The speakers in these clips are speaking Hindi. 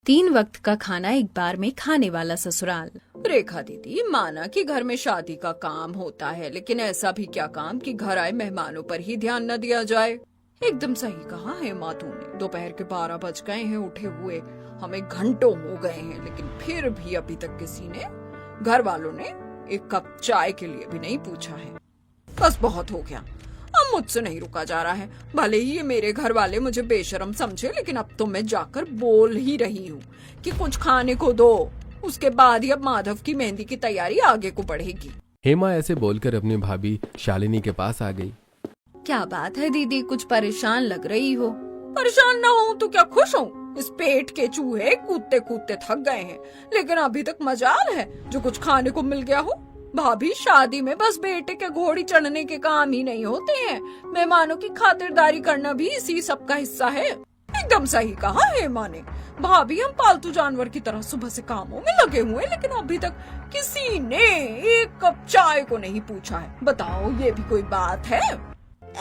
3 वक्त का खाना एक बार में खाने वाला ससुराल। रेखा दीदी, माना कि घर में शादी का काम होता है, लेकिन ऐसा भी क्या काम कि घर आए मेहमानों पर ही ध्यान न दिया जाए। एकदम सही कहा है माधु ने। दोपहर के 12 बज गए हैं उठे हुए, हमें घंटों हो गए हैं, लेकिन फिर भी अभी तक किसी ने, घर वालों ने, एक कप चाय के लिए भी नहीं पूछा है। बस बहुत हो गया, अब मुझसे नहीं रुका जा रहा है। भले ही ये मेरे घर वाले मुझे बेशर्म समझे, लेकिन अब तो मैं जाकर बोल ही रही हूँ कि कुछ खाने को दो। उसके बाद ही अब माधव की मेहंदी की तैयारी आगे को बढ़ेगी। हेमा ऐसे बोलकर अपनी भाभी शालिनी के पास आ गई। क्या बात है दीदी, कुछ परेशान लग रही हो? परेशान ना हूँ तो क्या खुश हूँ? इस पेट के चूहे कूदते कूदते थक गए हैं, लेकिन अभी तक मजाल है जो कुछ खाने को मिल गया हो। भाभी, शादी में बस बेटे के घोड़ी चढ़ने के काम ही नहीं होते हैं, मेहमानों की खातिरदारी करना भी इसी सब का हिस्सा है। एकदम सही कहा हेमा ने। भाभी, हम पालतू जानवर की तरह सुबह से कामों में लगे हुए, लेकिन अभी तक किसी ने एक कप चाय को नहीं पूछा है। बताओ, ये भी कोई बात है?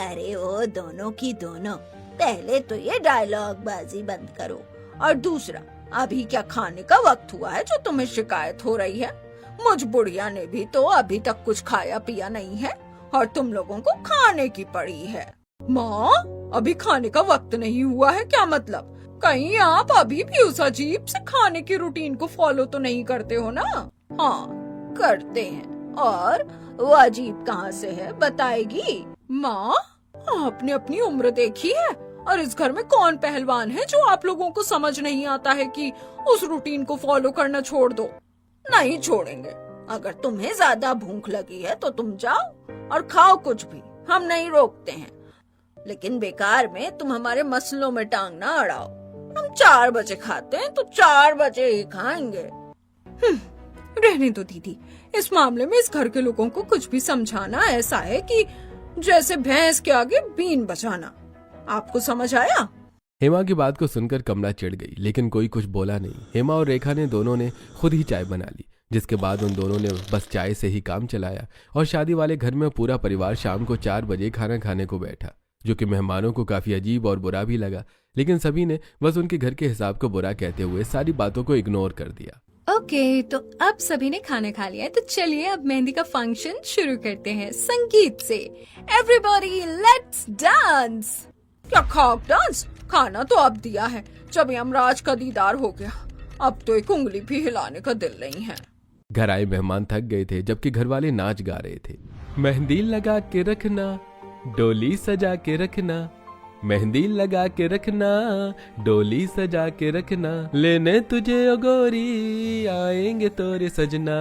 अरे ओ दोनों की दोनों, पहले तो ये डायलॉग बाजी बंद करो, और दूसरा, अभी क्या खाने का वक्त हुआ है जो तुम्हें शिकायत हो रही है? मुझ बुढ़िया ने भी तो अभी तक कुछ खाया पिया नहीं है, और तुम लोगों को खाने की पड़ी है। माँ, अभी खाने का वक्त नहीं हुआ है क्या मतलब? कहीं आप अभी भी उस अजीब से खाने की रूटीन को फॉलो तो नहीं करते हो ना? हाँ, करते हैं। और वो अजीब कहाँ से है, बताएगी? माँ, आपने अपनी उम्र देखी है, और इस घर में कौन पहलवान है जो आप लोगों को समझ नहीं आता है कि उस रूटीन को फॉलो करना छोड़ दो? नहीं छोड़ेंगे। अगर तुम्हें ज्यादा भूख लगी है तो तुम जाओ और खाओ कुछ भी, हम नहीं रोकते हैं, लेकिन बेकार में तुम हमारे मसलों में टांग ना अड़ाओ। हम 4 बजे खाते हैं तो 4 बजे ही खाएंगे। रहने दो दीदी, इस मामले में इस घर के लोगों को कुछ भी समझाना ऐसा है कि जैसे भैंस के आगे बीन बजाना। आपको समझ आया? हेमा की बात को सुनकर कमला चिढ़ गई, लेकिन कोई कुछ बोला नहीं। हेमा और रेखा ने दोनों ने खुद ही चाय बना ली, जिसके बाद उन दोनों ने बस चाय से ही काम चलाया, और शादी वाले घर में पूरा परिवार शाम को 4 बजे खाना खाने को बैठा, जो कि मेहमानों को काफी अजीब और बुरा भी लगा। लेकिन सभी ने बस उनके घर के हिसाब को बुरा कहते हुए सारी बातों को इग्नोर कर दिया। ओके, तो अब सभी ने खाना खा लिया है, तो चलिए अब मेहंदी का फंक्शन शुरू करते हैं संगीत से। Everybody let's dance. क्या खाक डांस? खाना तो अब दिया है, जब यमराज का दीदार हो गया, अब तो एक उंगली भी हिलाने का दिल नहीं है। घर आए मेहमान थक गए थे, जबकि घर वाले नाच गा रहे थे। मेहंदी लगा के रखना, डोली सजा के रखना, मेहंदी लगा के रखना, डोली सजा के रखना, लेने तुझे ओ गोरी आएंगे तोरे सजना।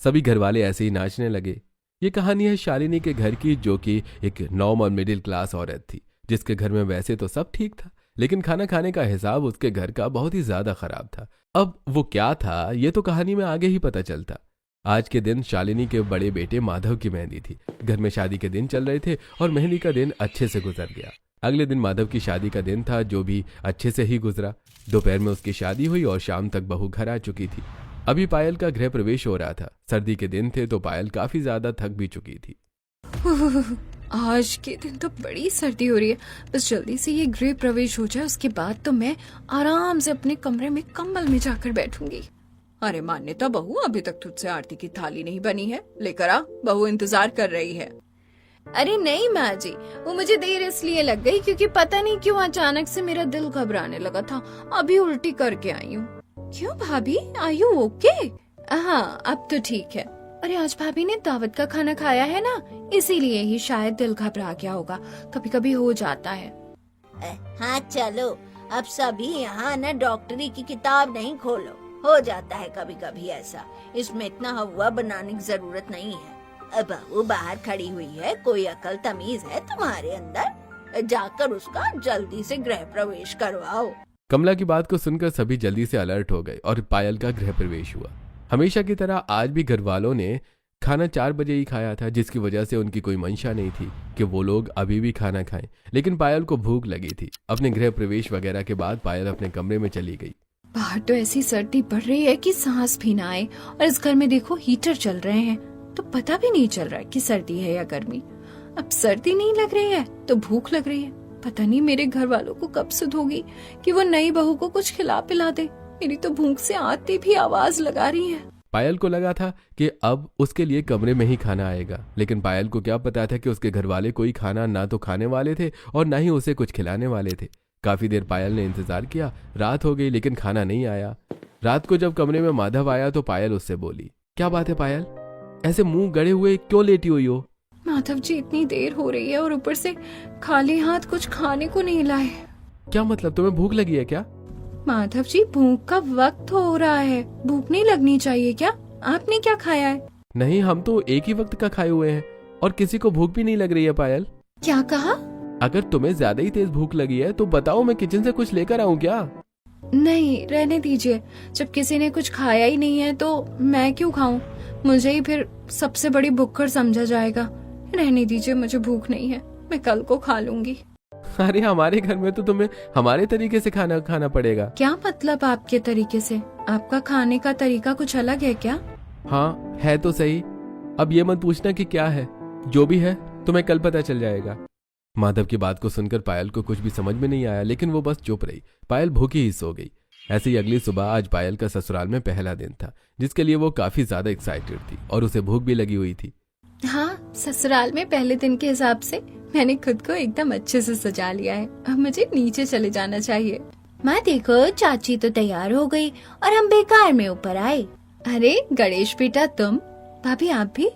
सभी घर वाले ऐसे ही नाचने लगे। ये कहानी है शालिनी के घर की, जो कि एक नॉर्मल मिडिल क्लास औरत थी, जिसके घर में वैसे तो सब ठीक था, लेकिन खाना खाने का हिसाब उसके घर का बहुत ही ज्यादा खराब था। अब वो क्या था, ये तो कहानी में आगे ही पता चलता। आज के दिन शालिनी के बड़े बेटे माधव की मेहंदी थी। घर में शादी के दिन चल रहे थे और मेहंदी का दिन अच्छे से गुजर गया। अगले दिन माधव की शादी का दिन था, जो भी अच्छे से ही गुजरा। दोपहर में उसकी शादी हुई और शाम तक बहू घर आ चुकी थी। अभी पायल का गृह प्रवेश हो रहा था। सर्दी के दिन थे तो पायल काफी ज्यादा थक भी चुकी थी। आज के दिन तो बड़ी सर्दी हो रही है, बस जल्दी से ये गृह प्रवेश हो जाए, उसके बाद तो मैं आराम से अपने कमरे में कंबल में जाकर बैठूंगी। अरे मान्यता बहू, अभी तक तुझसे आरती की थाली नहीं बनी है, लेकर आ, बहू इंतजार कर रही है। अरे नहीं माँ जी, वो मुझे देर इसलिए लग गई क्योंकि पता नहीं क्यों अचानक से मेरा दिल घबराने लगा था, अभी उल्टी करके आई हूँ। क्यों भाभी, आर यू ओके? हाँ, अब तो ठीक है। अरे आज भाभी ने दावत का खाना खाया है ना, इसीलिए ही शायद दिल घबरा गया होगा, कभी कभी हो जाता है। हाँ चलो, अब सभी यहाँ न डॉक्टरी की किताब नहीं खोलो, हो जाता है कभी कभी ऐसा, इसमें इतना हवा बनाने की जरूरत नहीं है। बहू बाहर खड़ी हुई है, कोई अकल तमीज है तुम्हारे अंदर? जाकर उसका जल्दी से गृह प्रवेश करवाओ। कमला की बात को सुनकर सभी जल्दी से अलर्ट हो गए और पायल का गृह प्रवेश हुआ। हमेशा की तरह आज भी घर वालों ने खाना 4 बजे ही खाया था, जिसकी वजह से उनकी कोई मंशा नहीं थी कि वो लोग अभी भी खाना खाएं। लेकिन पायल को भूख लगी थी। अपने गृह प्रवेश वगैरह के बाद पायल अपने कमरे में चली गई। बाहर तो ऐसी सर्दी पड़ रही है कि सांस भी ना आए, और इस घर में देखो हीटर चल रहे हैं, तो पता भी नहीं चल रहा है कि सर्दी है या गर्मी। अब सर्दी नहीं लग रही है तो भूख लग रही है, पता नहीं मेरे घर वालों को कब सुध होगी कि वो नई बहू को कुछ खिला पिला दे। मेरी तो भूख से आते भी आवाज लगा रही है। पायल को लगा था कि अब उसके लिए कमरे में ही खाना आएगा, लेकिन पायल को क्या पता था कि उसके घर वाले कोई खाना ना तो खाने वाले थे और ना ही उसे कुछ खिलाने वाले थे। काफी देर पायल ने इंतजार किया, रात हो गई लेकिन खाना नहीं आया। रात को जब कमरे में माधव आया तो पायल उससे बोली, क्या बात है पायल, ऐसे मुंह गड़े हुए क्यों लेटी हुई हो? माधव जी, इतनी देर हो रही है और ऊपर से खाली हाथ कुछ खाने को नहीं लाए। क्या मतलब, तुम्हें भूख लगी है क्या? माधव जी, भूख का वक्त हो रहा है, भूख नहीं लगनी चाहिए क्या? आपने क्या खाया है? नहीं, हम तो एक ही वक्त का खाए हुए हैं और किसी को भूख भी नहीं लग रही है। पायल, क्या कहा? अगर तुम्हें ज्यादा ही तेज भूख लगी है तो बताओ, मैं किचन से कुछ लेकर आऊं क्या? नहीं, रहने दीजिए। जब किसी ने कुछ खाया ही नहीं है तो मैं क्यों खाऊं? मुझे ही फिर सबसे बड़ी भुक्कड़ समझा जाएगा। रहने दीजिए, मुझे भूख नहीं है, मैं कल को खा लूंगी। अरे हमारे घर में तो तुम्हें हमारे तरीके से खाना खाना पड़ेगा। क्या मतलब आपके तरीके से? आपका खाने का तरीका कुछ अलग है क्या? हाँ है तो सही, अब ये मत पूछना कि क्या है, जो भी है तुम्हें कल पता चल जाएगा। माधव की बात को सुनकर पायल को कुछ भी समझ में नहीं आया, लेकिन वो बस चुप रही। पायल भूखी ही सो गई। ऐसे ही अगली सुबह आज पायल का ससुराल में पहला दिन था, जिसके लिए वो काफी ज्यादा एक्साइटेड थी और उसे भूख भी लगी हुई थी। हाँ, ससुराल में पहले दिन के हिसाब से मैंने खुद को एकदम अच्छे से सजा लिया है। अब मुझे नीचे चले जाना चाहिए। माँ देखो, चाची तो तैयार हो गई और हम बेकार में ऊपर आए। अरे गणेश बेटा, तुम? भाभी आप भी?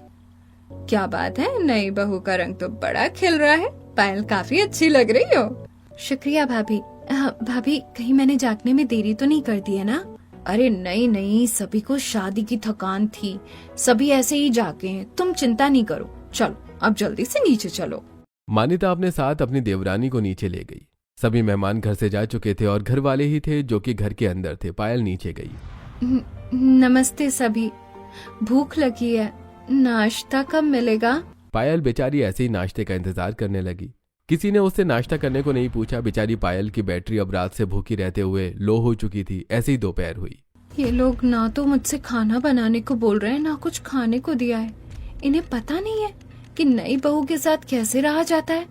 क्या बात है, नई बहू का रंग तो बड़ा खिल रहा है। पायल, काफी अच्छी लग रही हो। शुक्रिया भाभी। भाभी, कहीं मैंने जागने में देरी तो नहीं कर दी है ना? अरे नहीं नहीं, सभी को शादी की थकान थी, सभी ऐसे ही जागे हैं, तुम चिंता नहीं करो। चलो अब जल्दी से नीचे चलो। मान्यता अपने साथ अपनी देवरानी को नीचे ले गई। सभी मेहमान घर से जा चुके थे और घर वाले ही थे जो कि घर के अंदर थे। पायल नीचे गई। नमस्ते सभी, भूख लगी है, नाश्ता कब मिलेगा? पायल बेचारी ऐसे ही नाश्ते का इंतजार करने लगी। किसी ने उससे नाश्ता करने को नहीं पूछा। बेचारी पायल की बैटरी अब रात से भूखी रहते हुए लो हो चुकी थी। ऐसे ही दोपहर हुई। ये लोग ना तो मुझसे खाना बनाने को बोल रहे हैं, ना कुछ खाने को दिया है। इन्हें पता नहीं है कि नई बहू के साथ कैसे रहा जाता है।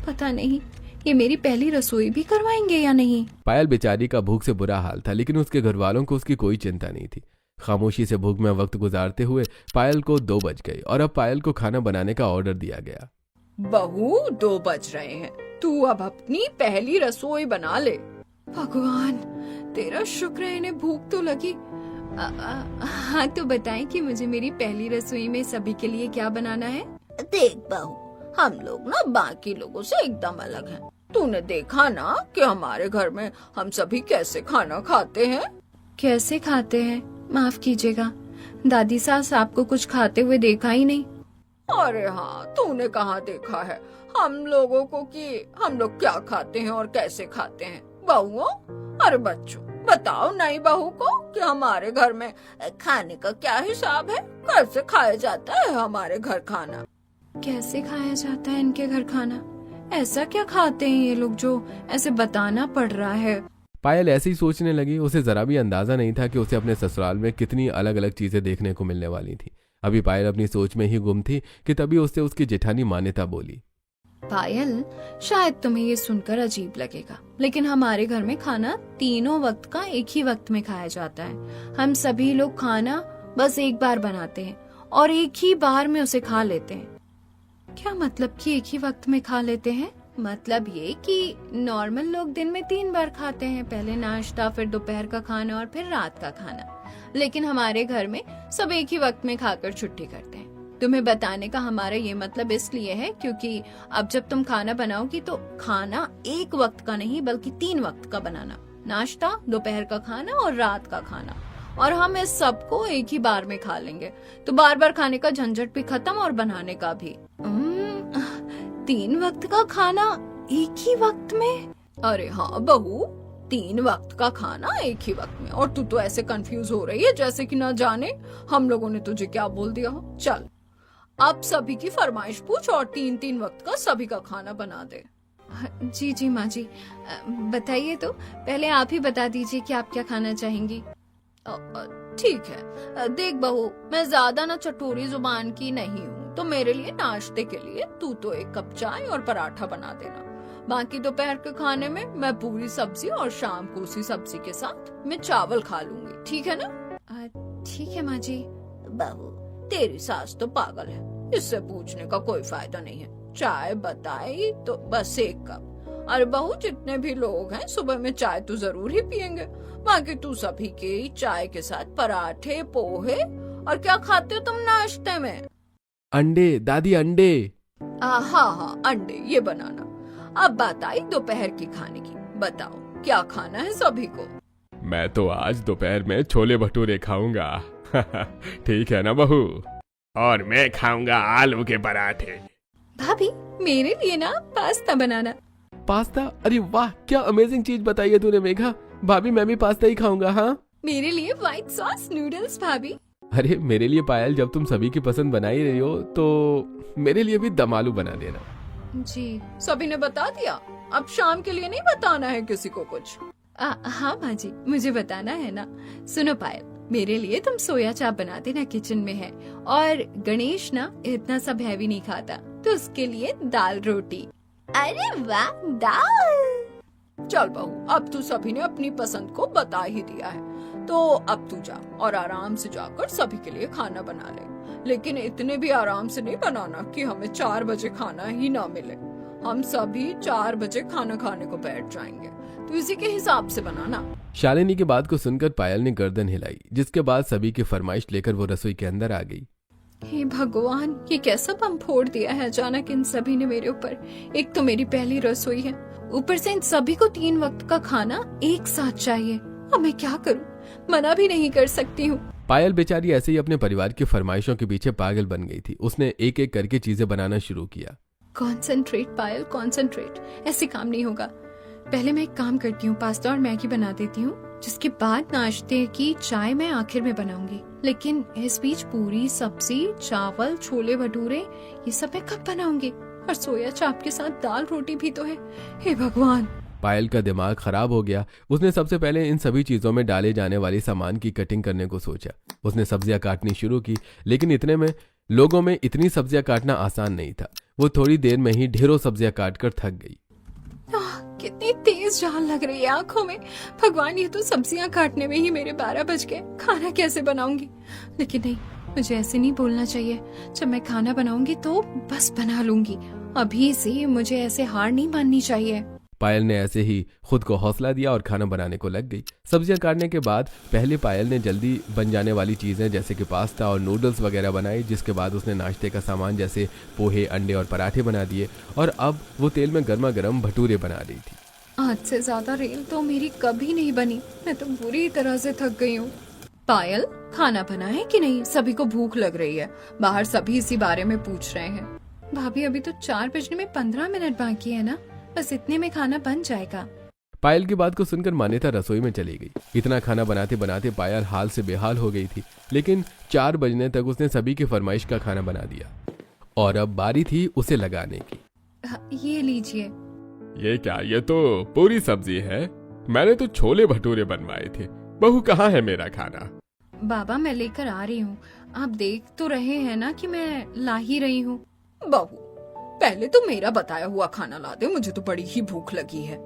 पता नहीं ये मेरी पहली रसोई भी करवाएंगे या नहीं। पायल बेचारी का भूख से बुरा हाल था, लेकिन उसके घर वालों को उसकी कोई चिंता नहीं थी। खामोशी से भूख में वक्त गुजारते हुए पायल को 2 बज गए और अब पायल को खाना बनाने का ऑर्डर दिया गया। बहू, 2 बज रहे हैं, तू अब अपनी पहली रसोई बना ले। भगवान तेरा शुक्र है, इन्हें भूख तो लगी। हाँ तो बताएं कि मुझे मेरी पहली रसोई में सभी के लिए क्या बनाना है? देख बहू, हम लोग ना बाकी लोगों से एकदम अलग हैं। तूने देखा ना कि हमारे घर में हम सभी कैसे खाना खाते हैं। कैसे खाते हैं? माफ कीजिएगा, दादी सास आपको कुछ खाते हुए देखा ही नहीं। अरे हाँ, तूने कहाँ देखा है हम लोगों को कि हम लोग क्या खाते हैं और कैसे खाते हैं। बहुओं, अरे बच्चों, बताओ नई बहू को कि हमारे घर में खाने का क्या हिसाब है, कैसे खाया जाता है हमारे घर खाना। कैसे खाया जाता है इनके घर खाना? ऐसा क्या खाते हैं ये लोग जो ऐसे बताना पड़ रहा है? पायल ऐसे ही सोचने लगी। उसे जरा भी अंदाजा नहीं था कि उसे अपने ससुराल में कितनी अलग अलग चीजें देखने को मिलने वाली थी। अभी पायल अपनी सोच में ही गुम थी कि तभी उससे उसकी जेठानी मान्यता बोली, पायल, शायद तुम्हें ये सुनकर अजीब लगेगा, लेकिन हमारे घर में खाना तीनों वक्त का एक ही वक्त में खाया जाता है। हम सभी लोग खाना बस एक बार बनाते हैं और एक ही बार में उसे खा लेते हैं। क्या मतलब कि एक ही वक्त में खा लेते हैं? मतलब ये कि नॉर्मल लोग दिन में 3 बार खाते हैं, पहले नाश्ता, फिर दोपहर का खाना और फिर रात का खाना। लेकिन हमारे घर में सब एक ही वक्त में खाकर छुट्टी करते हैं। तुम्हें बताने का हमारा ये मतलब इसलिए है क्योंकि अब जब तुम खाना बनाओगी तो खाना एक वक्त का नहीं बल्कि 3 वक्त का बनाना, नाश्ता, दोपहर का खाना और रात का खाना। और हम इस सब को एक ही बार में खा लेंगे, तो बार बार खाने का झंझट भी खत्म और बनाने का भी। 3 वक्त का खाना एक ही वक्त में? अरे हाँ बहू, 3 वक्त का खाना एक ही वक्त में। और तू तो ऐसे कंफ्यूज हो रही है जैसे कि ना जाने हम लोगों ने तुझे क्या बोल दिया हो। चल अब सभी की फरमाइश पूछ और 3-3 वक्त का सभी का खाना बना दे। जी जी माँ जी, बताइए तो, पहले आप ही बता दीजिए कि आप क्या खाना चाहेंगी। ठीक है, देख बहू, मैं ज्यादा ना चटोरी जुबान की नहीं हूँ, तो मेरे लिए नाश्ते के लिए तू तो 1 कप चाय और पराठा बना देना। बाकी दोपहर के खाने में मैं पूरी सब्जी और शाम को उसी सब्जी के साथ मैं चावल खा लूंगी, ठीक है ना? ठीक है माँ जी। बहू, तेरी सास तो पागल है, इससे पूछने का कोई फायदा नहीं है। चाय बताई तो बस एक कप। अरे बहू, जितने भी लोग हैं सुबह में चाय तो जरूर ही पियेंगे। बाकी तू सभी के चाय के साथ पराठे, पोहे और क्या खाते हो तुम नाश्ते में? अंडे दादी, अंडे। हाँ, अंडे ये बनाना। अब बात आई दोपहर की खाने की, बताओ क्या खाना है सभी को? मैं तो आज दोपहर में छोले भटूरे खाऊंगा। ठीक है ना बहू? और मैं खाऊंगा आलू के पराठे। भाभी, मेरे लिए ना पास्ता बनाना। पास्ता? अरे वाह, क्या अमेजिंग चीज बताई है तूने मेघा। भाभी, मैं भी पास्ता ही खाऊंगा। हाँ, मेरे लिए व्हाइट सॉस नूडल्स भाभी। अरे मेरे लिए पायल, जब तुम सभी की पसंद बना ही रही हो तो मेरे लिए भी दम आलू बना देना। जी, सभी ने बता दिया। अब शाम के लिए नहीं बताना है किसी को कुछ? हाँ माँ जी, मुझे बताना है ना। सुनो पायल, मेरे लिए तुम सोया चाप बना देना, किचन में है। और गणेश ना इतना सब हैवी नहीं खाता, तो उसके लिए दाल रोटी। अरे वाह, दाल। चल बहू, अब तू सभी ने अपनी पसंद को बता ही दिया है, तो अब तू जा और आराम से जाकर सभी के लिए खाना बना ले। लेकिन इतने भी आराम से नहीं बनाना कि हमें 4 बजे खाना ही ना मिले। हम सभी 4 बजे खाना खाने को बैठ जाएंगे, तो इसी के हिसाब से बनाना। शालिनी की बात को सुनकर पायल ने गर्दन हिलाई, जिसके बाद सभी की फरमाइश लेकर वो रसोई के अंदर आ गई। हे भगवान, ये कैसा बम फोड़ दिया है अचानक इन सभी ने मेरे ऊपर। एक तो मेरी पहली रसोई है, ऊपर से इन सभी को 3 वक्त का खाना एक साथ चाहिए। अब मैं क्या करूं? मना भी नहीं कर सकती हूँ। पायल बेचारी ऐसे ही अपने परिवार की फरमाइशों के पीछे पागल बन गई थी। उसने एक एक करके चीजें बनाना शुरू किया। कॉन्सेंट्रेट पायल, कॉन्सेंट्रेट। ऐसे काम नहीं होगा। पहले मैं एक काम करती हूँ, पास्ता और मैगी बना देती हूँ, जिसके बाद नाश्ते की चाय मैं आखिर में बनाऊंगी। लेकिन इस बीच पूरी सब्जी, चावल, छोले भटूरे ये सब मैं कब बनाऊंगी? और सोया चाप के साथ दाल रोटी भी तो है। हे भगवान, पायल का दिमाग खराब हो गया। उसने सबसे पहले इन सभी चीजों में डाले जाने वाले सामान की कटिंग करने को सोचा। उसने सब्जियां काटनी शुरू की, लेकिन इतने में लोगों में इतनी सब्जियां काटना आसान नहीं था। वो थोड़ी देर में ही ढेरों सब्जियां काटकर थक गई। कितनी तेज जान लग रही है आंखों में। भगवान, ये तो सब्जियां काटने में ही मेरे 12 बज गए। खाना कैसे बनाऊंगी? लेकिन नहीं, मुझे ऐसे नहीं बोलना चाहिए। जब मैं खाना बनाऊंगी तो बस बना लूंगी। अभी से मुझे ऐसे हार नहीं माननी चाहिए। पायल ने ऐसे ही खुद को हौसला दिया और खाना बनाने को लग गई। सब्जियां काटने के बाद पहले पायल ने जल्दी बन जाने वाली चीजें जैसे कि पास्ता और नूडल्स वगैरह बनाई, जिसके बाद उसने नाश्ते का सामान जैसे पोहे, अंडे और पराठे बना दिए और अब वो तेल में गर्मा गर्म भटूरे बना रही थी। आज से ज्यादा रेल तो मेरी कभी नहीं बनी। मैं तो बुरी तरह से थक गई हूँ। पायल, खाना बना है कि नहीं? सभी को भूख लग रही है। बाहर सभी इसी बारे में पूछ रहे हैं। भाभी, अभी तो 4 बजने में 15 मिनट बाकी है ना, बस इतने में खाना बन जाएगा। पायल की बात को सुनकर मान्यता रसोई में चली गई। इतना खाना बनाते बनाते पायल हाल से बेहाल हो गई थी, लेकिन 4 बजने तक उसने सभी की फरमाइश का खाना बना दिया और अब बारी थी उसे लगाने की। ये लीजिए। ये क्या? ये तो पूरी सब्जी है। मैंने तो छोले भटूरे बनवाए थे। बहू, कहाँ है मेरा खाना? बाबा, मैं लेकर आ रही हूँ। आप देख तो रहे हैं ना कि मैं ला ही रही हूँ। बहू, पहले तो मेरा बताया हुआ खाना ला दे, मुझे तो बड़ी ही भूख लगी है।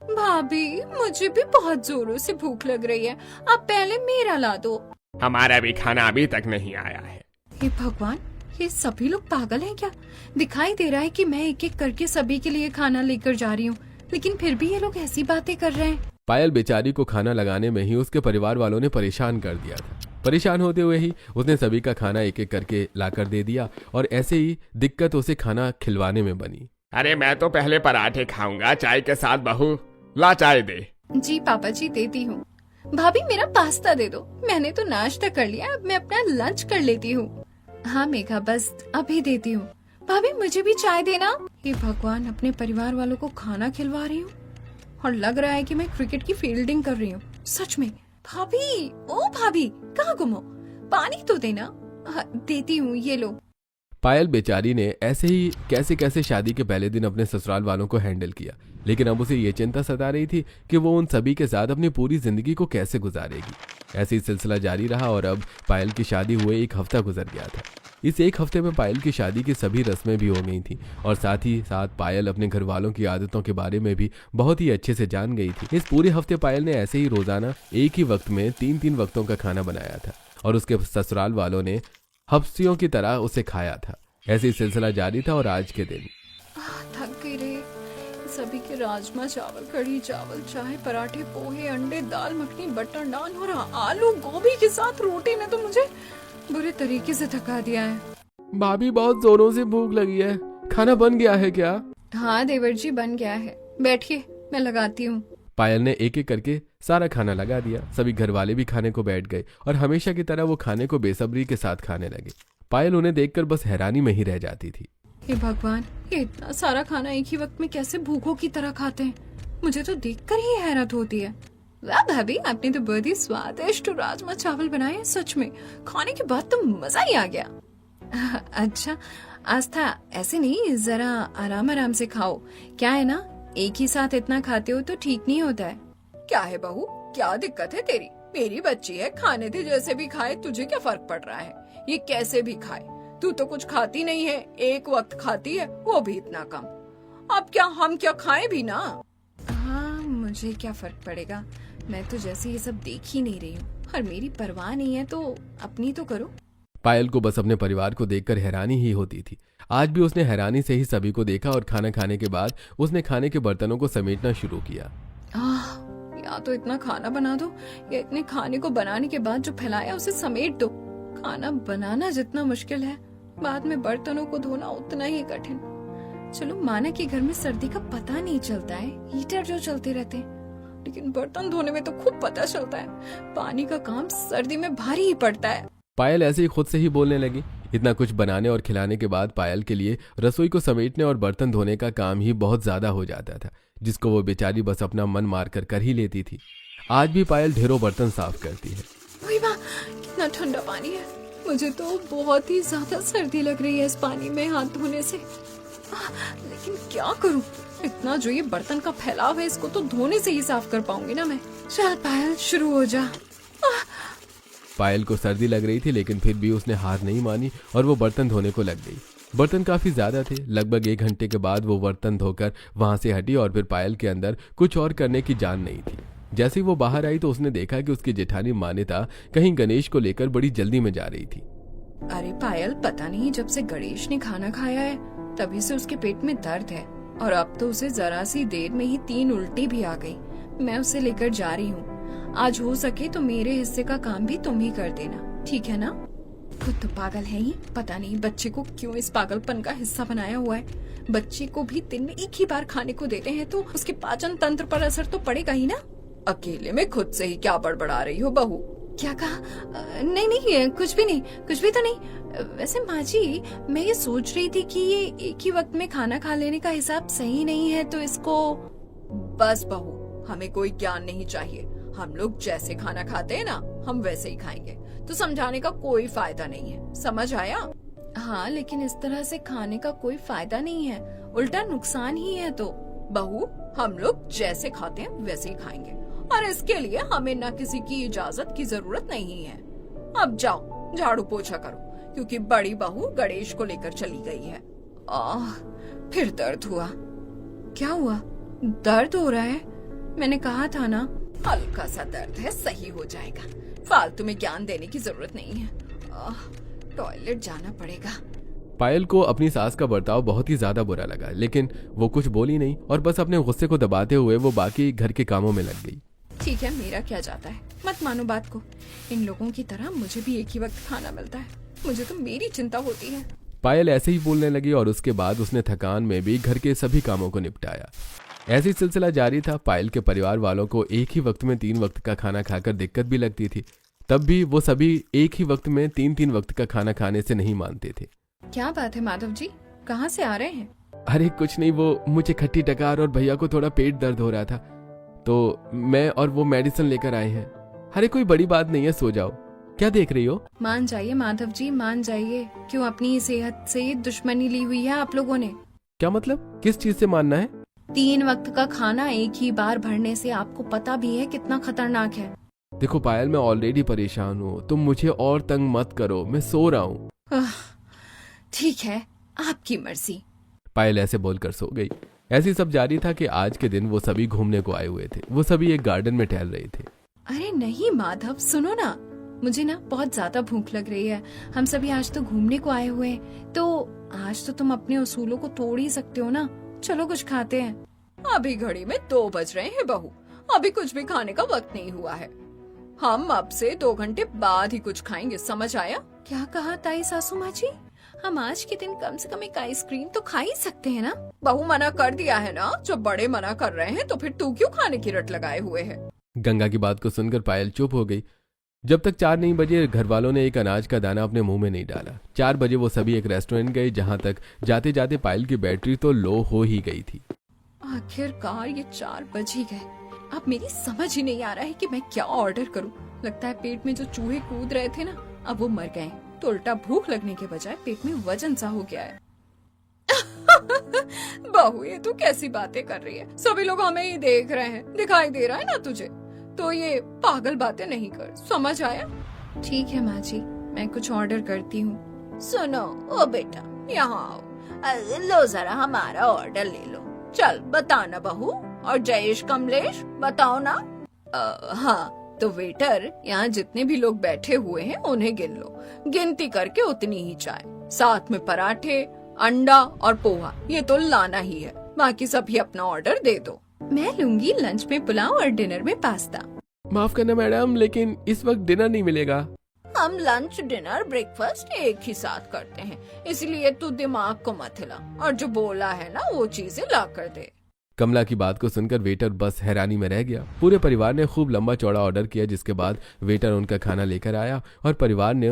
भाभी, मुझे भी बहुत जोरों से भूख लग रही है। आप पहले मेरा ला दो। हमारा भी खाना अभी तक नहीं आया है। हे भगवान, ये सभी लोग पागल हैं क्या? दिखाई दे रहा है कि मैं एक एक करके सभी के लिए खाना लेकर जा रही हूँ, लेकिन फिर भी ये लोग ऐसी बातें कर रहे हैं। पायल बेचारी को खाना लगाने में ही उसके परिवार वालों ने परेशान कर दिया था। परेशान होते हुए ही उसने सभी का खाना एक एक करके लाकर दे दिया और ऐसे ही दिक्कत उसे खाना खिलवाने में बनी। अरे मैं तो पहले पराठे खाऊंगा चाय के साथ। बहू, ला चाय दे। जी पापा जी, देती हूँ। भाभी, मेरा पास्ता दे दो। मैंने तो नाश्ता कर लिया, अब मैं अपना लंच कर लेती हूँ। हाँ मेघा, बस अभी देती हूँ। भाभी, मुझे भी चाय देना। हे भगवान, अपने परिवार वालों को खाना खिलवा रही हूँ और लग रहा है कि मैं क्रिकेट की फील्डिंग कर रही हूँ सच में। भाभी, ओ भाभी, कहाँ गुम हो? पानी तो देना। हाँ, देती हूँ, ये लो। पायल बेचारी ने ऐसे ही कैसे कैसे शादी के पहले दिन अपने ससुराल वालों को हैंडल किया, लेकिन अब उसे ये चिंता सता रही थी कि वो उन सभी के साथ अपनी पूरी जिंदगी को कैसे गुजारेगी। ऐसे ही सिलसिला जारी रहा और अब पायल की शादी हुए 1 हफ्ता गुजर गया था। इस एक हफ्ते में पायल की शादी की सभी रस्में भी हो गई थी और साथ ही साथ पायल अपने घर वालों की आदतों के बारे में भी बहुत ही अच्छे से जान गई थी। इस पूरे हफ्ते पायल ने ऐसे ही रोजाना एक ही वक्त में 3-3 वक्तों का खाना बनाया था और उसके ससुराल वालों ने हफ्सियों की तरह उसे खाया था। ऐसे ही सिलसिला जारी था और आज के दिन थक गई रे। सभी के राजमा चावल, कढ़ी चावल, चाय, पराठे, पोहे, अंडे, दाल मखनी, बटर नान और आलू गोभी के साथ रोटी ने तो मुझे बुरे तरीके से थका दिया है। भाभी बहुत जोरों से भूख लगी है, खाना बन गया है क्या? हाँ देवर जी बन गया है, बैठिए मैं लगाती हूँ। पायल ने एक एक करके सारा खाना लगा दिया। सभी घर वाले भी खाने को बैठ गए और हमेशा की तरह वो खाने को बेसब्री के साथ खाने लगे। पायल उन्हें देखकर बस हैरानी में ही रह जाती थी। हे भगवान, ये इतना सारा खाना एक ही वक्त में कैसे भूखों की तरह खाते हैं? मुझे तो देखकर ही हैरत होती है। वाह भाभी, आपने तो बहुत ही स्वादिष्ट राजमा चावल बनाए हैं। सच में खाने के बाद तो मजा ही आ गया। अच्छा आस्था, ऐसे नहीं, जरा आराम आराम से खाओ। क्या है ना, एक ही साथ इतना खाते हो तो ठीक नहीं होता है। क्या है बहू, क्या दिक्कत है तेरी? मेरी बच्ची है, खाने दे, जैसे भी खाए, तुझे क्या फर्क पड़ रहा है? ये कैसे भी खाए, तू तो कुछ खाती नहीं है, एक वक्त खाती है, वो भी इतना कम। अब क्या हम क्या खाएं भी ना? हाँ मुझे क्या फर्क पड़ेगा, मैं तो जैसे ये सब देख ही नहीं रही हूँ और मेरी परवाह नहीं है तो अपनी तो करो। पायल को बस अपने परिवार को देखकर हैरानी ही होती थी। आज भी उसने हैरानी से ही सभी को देखा और खाना खाने के बाद उसने खाने के बर्तनों को समेटना शुरू किया। या तो इतना खाना बना दो या इतने खाने को बनाने के बाद जो फैलाया उसे समेट दो। खाना बनाना जितना मुश्किल है, बाद में बर्तनों को धोना उतना ही कठिन। चलो माना कि घर में सर्दी का पता नहीं चलता है, हीटर जो चलते रहते हैं, लेकिन बर्तन धोने में तो खूब पता चलता है। पानी का काम सर्दी में भारी ही पड़ता है। पायल ऐसे ही खुद से ही बोलने लगी। इतना कुछ बनाने और खिलाने के बाद पायल के लिए रसोई को समेटने और बर्तन धोने का काम ही बहुत ज्यादा हो जाता था, जिसको वो बेचारी बस अपना मन मार कर ही लेती थी। आज भी पायल ढेरों बर्तन साफ करती है। ओए वाह, कितना ठंडा पानी है। मुझे तो बहुत ही ज्यादा सर्दी लग रही है इस पानी में हाथ धोने से। लेकिन क्या करूं, इतना जो ये बर्तन का फैलाव है, इसको तो धोने से ही साफ कर पाऊंगी ना मैं। चल पायल, शुरू हो जा। पायल को सर्दी लग रही थी, लेकिन फिर भी उसने हार नहीं मानी और वो बर्तन धोने को लग गई। बर्तन काफी ज्यादा थे। लगभग 1 घंटे के बाद वो बर्तन धोकर वहां से हटी और फिर पायल के अंदर कुछ और करने की जान नहीं थी। जैसे ही वो बाहर आई तो उसने देखा कि उसकी जेठानी मान्यता कहीं गणेश को लेकर बड़ी जल्दी में जा रही थी। अरे पायल, पता नहीं जब से गणेश ने खाना खाया है तभी से उसके पेट में दर्द है और अब तो उसे जरा सी देर में ही 3 उल्टी भी आ गई। मैं उसे लेकर जा रही हूँ। आज हो सके तो मेरे हिस्से का काम भी तुम ही कर देना, ठीक है ना? खुद तो पागल है ही, पता नहीं बच्चे को क्यों इस पागलपन का हिस्सा बनाया हुआ है। बच्चे को भी दिन में एक ही बार खाने को देते हैं तो उसके पाचन तंत्र पर असर तो पड़ेगा ही ना। अकेले में खुद से ही क्या बड़बड़ा रही हो बहू? क्या कहा? नहीं नहीं, कुछ भी नहीं, कुछ भी तो नहीं। वैसे माँ जी, मैं ये सोच रही थी कि ये एक ही वक्त में खाना खा लेने का हिसाब सही नहीं है, तो इसको। बस बहू, हमें कोई ज्ञान नहीं चाहिए। हम लोग जैसे खाना खाते हैं ना, हम वैसे ही खाएंगे। तो समझाने का कोई फायदा नहीं है, समझ आया? हाँ, लेकिन इस तरह से खाने का कोई फायदा नहीं है, उल्टा नुकसान ही है। तो बहू, हम लोग जैसे खाते हैं वैसे ही खाएंगे और इसके लिए हमें न किसी की इजाजत की जरूरत नहीं है। अब जाओ, झाड़ू पोछा करो, क्योंकि बड़ी बहू गणेश को लेकर चली गई है। फिर दर्द हुआ। क्या हुआ? दर्द हो रहा है? मैंने कहा था ना, हल्का सा दर्द है, सही हो जाएगा। फालतू में ज्ञान देने की जरूरत नहीं है। टॉयलेट जाना पड़ेगा। पायल को अपनी सास का बर्ताव बहुत ही ज्यादा बुरा लगा, लेकिन वो कुछ बोली नहीं और बस अपने गुस्से को दबाते हुए वो बाकी घर के कामों में लग गई। ठीक है, मेरा क्या जाता है, मत मानो बात को। इन लोगों की तरह मुझे भी एक ही वक्त खाना मिलता है, मुझे तो मेरी चिंता होती है। पायल ऐसे ही बोलने लगी और उसके बाद उसने थकान में भी घर के सभी कामों को निपटाया। ऐसी सिलसिला जारी था। पायल के परिवार वालों को एक ही वक्त में 3 वक्त का खाना खाकर दिक्कत भी लगती थी, तब भी वो सभी एक ही वक्त में 3-3 वक्त का खाना खाने से नहीं मानते थे। क्या बात है माधव जी, कहाँ से आ रहे हैं? अरे कुछ नहीं, वो मुझे खट्टी टकार और भैया को थोड़ा पेट दर्द हो रहा था तो मैं और वो मेडिसिन लेकर आए हैं। अरे कोई बड़ी बात नहीं है, सो जाओ। क्या देख रही हो? मान जाइए माधव जी, मान जाइए। क्यों अपनी सेहत से दुश्मनी ली हुई है आप लोगों ने? क्या मतलब, किस चीज से मानना है? 3 वक्त का खाना एक ही बार भरने से आपको पता भी है कितना खतरनाक है। देखो पायल, मैं ऑलरेडी परेशान हूँ, तुम मुझे और तंग मत करो, मैं सो रहा हूँ। ठीक है, आपकी मर्जी। पायल ऐसे बोलकर सो गई। ऐसी सब जारी था कि आज के दिन वो सभी घूमने को आए हुए थे। वो सभी एक गार्डन में टहल रहे थे। अरे नहीं माधव, सुनो ना, मुझे ना बहुत ज्यादा भूख लग रही है। हम सभी आज तो घूमने को आए हुए हैं, तो आज तो तुम अपने उसूलों को तोड़ ही सकते हो ना। चलो कुछ खाते हैं। अभी घड़ी में 2 बज रहे हैं बहू, अभी कुछ भी खाने का वक्त नहीं हुआ है। हम अब से 2 घंटे बाद ही कुछ खाएंगे, समझ आया? क्या कहा ताई सासू माँ जी? हम आज के दिन कम से कम एक आइसक्रीम तो खा ही सकते हैं ना? बहू मना कर दिया है ना, जब बड़े मना कर रहे हैं तो फिर तू क्यों खाने की रट लगाए हुए है? गंगा की बात को सुनकर पायल चुप हो गई। जब तक 4 नहीं बजे घर वालों ने एक अनाज का दाना अपने मुंह में नहीं डाला। 4 बजे वो सभी एक रेस्टोरेंट गए, जहां तक जाते जाते पायल की बैटरी तो लो हो ही गई थी। आखिरकार ये 4 बज ही गए। अब मेरी समझ ही नहीं आ रहा है कि मैं क्या ऑर्डर करूं। लगता है पेट में जो चूहे कूद रहे थे ना, अब वो मर गए, तो उल्टा भूख लगने के बजाय पेट में वजन सा हो गया है। बहू, ये तू कैसी बातें कर रही है? सभी लोग हमें ही देख रहे हैं, दिखाई दे रहा है ना तुझे? तो ये पागल बातें नहीं कर, समझ आया? ठीक है माँ जी, मैं कुछ ऑर्डर करती हूँ। सुनो ओ बेटा, यहाँ आओ। लो जरा हमारा ऑर्डर ले लो। चल बताना बहू। और जयेश कमलेश बताओ ना। हाँ, तो वेटर, यहाँ जितने भी लोग बैठे हुए हैं उन्हें गिन लो। गिनती करके उतनी ही चाय, साथ में पराठे, अंडा और पोहा, ये तो लाना ही है। बाकी सभी अपना ऑर्डर दे दो। मैं लूंगी लंच में पुलाव और डिनर में पास्ता। माफ करना मैडम, लेकिन इस वक्त डिनर नहीं मिलेगा। हम लंच डिनर ब्रेकफास्ट एक ही साथ करते हैं, इसलिए तू दिमाग को मत हिला और जो बोला है ना वो चीजें ला कर दे। कमला की बात को सुनकर वेटर बस हैरानी में रह गया। पूरे परिवार ने खूब लंबा चौड़ा ऑर्डर किया, जिसके बाद वेटर उनका खाना लेकर आया और परिवार ने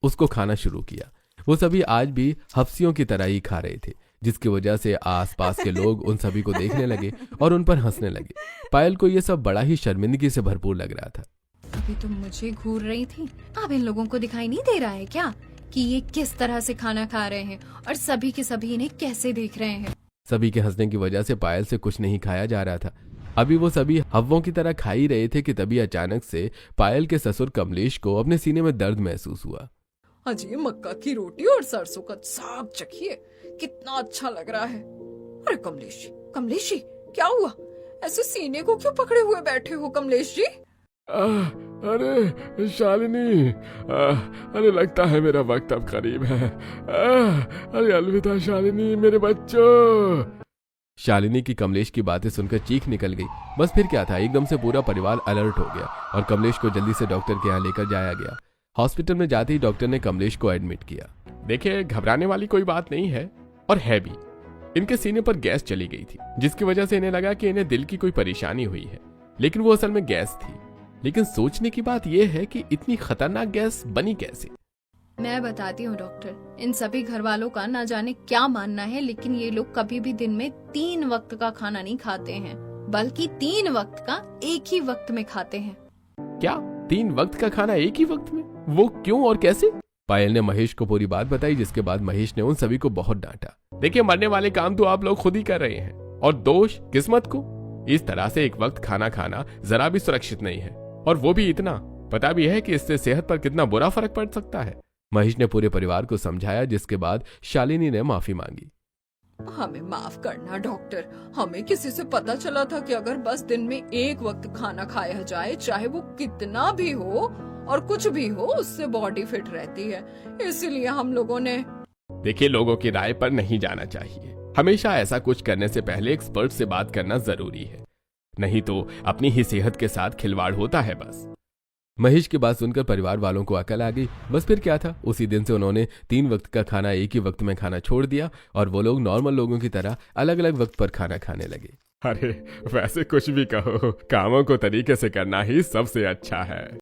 उसको खाना शुरू किया। वो सभी आज भी हफ्सियों की तरह ही खा रहे थे, जिसकी वजह से आसपास के लोग उन सभी को देखने लगे और उन पर हंसने लगे। पायल को ये सब बड़ा ही शर्मिंदगी से भरपूर लग रहा था। अभी तुम मुझे घूर रही थी, अब इन लोगों को दिखाई नहीं दे रहा है क्या कि ये किस तरह से खाना खा रहे हैं और सभी के सभी इन्हें कैसे देख रहे हैं? सभी के हंसने की वजह से पायल से कुछ नहीं खाया जा रहा था। अभी वो सभी हव्वों की तरह खा ही रहे थे कि तभी अचानक से पायल के ससुर कमलेश को अपने सीने में दर्द महसूस हुआ। अजी, मक्का की रोटी और सरसों का साग चखिए, कितना अच्छा लग रहा है। अरे कमलेश जी, कमलेश जी, क्या हुआ? ऐसे सीने को क्यों पकड़े हुए बैठे हो कमलेश जी? अरे शालिनी, अरे लगता है मेरा वक्त अब करीब है। अरे अलविदा शालिनी, मेरे बच्चों। शालिनी की कमलेश की बातें सुनकर चीख निकल गई। बस फिर क्या था, एकदम से पूरा परिवार अलर्ट हो गया और कमलेश को जल्दी से डॉक्टर के यहाँ लेकर जाया गया। हॉस्पिटल में जाते ही डॉक्टर ने कमलेश को एडमिट किया। देखिए, घबराने वाली कोई बात नहीं है, और है भी। इनके सीने पर गैस चली गई थी, जिसकी वजह से इन्हें लगा कि इन्हें दिल की कोई परेशानी हुई है, लेकिन वो असल में गैस थी। लेकिन सोचने की बात यह है कि इतनी खतरनाक गैस बनी कैसे? मैं बताती हूँ डॉक्टर, इन सभी घर वालों का ना जाने क्या मानना है, लेकिन ये लोग कभी भी दिन में 3 वक्त का खाना नहीं खाते हैं, बल्कि 3 वक्त का एक ही वक्त में खाते हैं। क्या 3 वक्त का खाना एक ही वक्त में? वो क्यों और कैसे? पायल ने महेश को पूरी बात बताई, जिसके बाद महेश ने उन सभी को बहुत डांटा। देखिए, मरने वाले काम तो आप लोग खुद ही कर रहे हैं, और दोष किस्मत को। इस तरह से एक वक्त खाना खाना जरा भी सुरक्षित नहीं है, और वो भी इतना। पता भी है कि इससे सेहत पर कितना बुरा फर्क पड़ सकता है। महेश ने पूरे परिवार को समझाया, जिसके बाद शालिनी ने माफी मांगी। हमें माफ करना डॉक्टर, हमें किसी से पता चला था कि अगर बस दिन में एक वक्त खाना खाया जाए, चाहे वो कितना भी हो और कुछ भी हो, उससे बॉडी फिट रहती है, इसीलिए हम लोगों ने। देखिए, लोगों की राय पर नहीं जाना चाहिए। हमेशा ऐसा कुछ करने से पहले एक्सपर्ट से बात करना जरूरी है, नहीं तो अपनी ही सेहत के साथ खिलवाड़ होता है बस। महेश की बात सुनकर परिवार वालों को अकल आ गई। बस फिर क्या था, उसी दिन से उन्होंने 3 वक्त का खाना एक ही वक्त में खाना छोड़ दिया और वो लोग नॉर्मल लोगों की तरह अलग अलग वक्त पर खाना खाने लगे। अरे वैसे कुछ भी कहो, कामों को तरीके से करना ही सबसे अच्छा है।